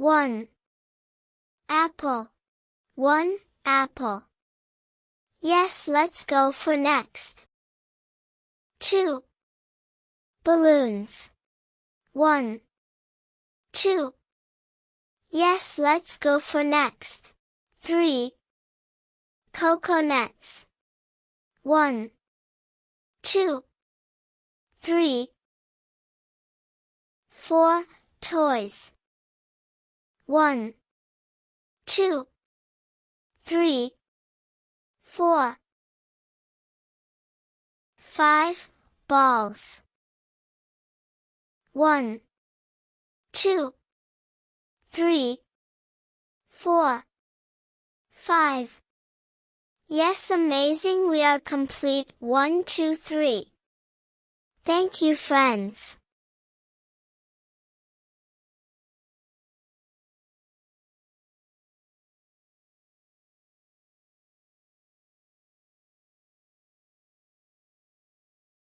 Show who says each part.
Speaker 1: 1 apple. 1 apple. Yes, let's go for next. 2 balloons. 1 2. Yes, let's go for next. 3 coconuts. 1 2 3 4 toys. 1 2 3 4 5 balls. 1 2 3 4 5. Yes, amazing, we are complete. 1 2 3. Thank you, friends.